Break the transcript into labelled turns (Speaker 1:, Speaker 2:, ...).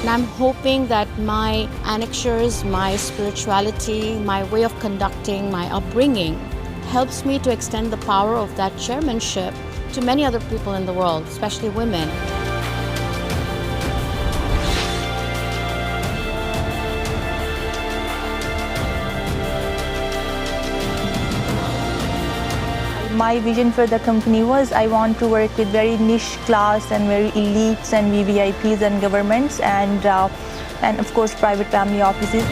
Speaker 1: And I'm hoping that my annexures, my spirituality, my way of conducting, my upbringing helps me to extend the power of that chairmanship to many other people in the world, especially women.
Speaker 2: My vision for the company was I want to work with very niche class and very elites and VVIPs and governments and of course private family offices.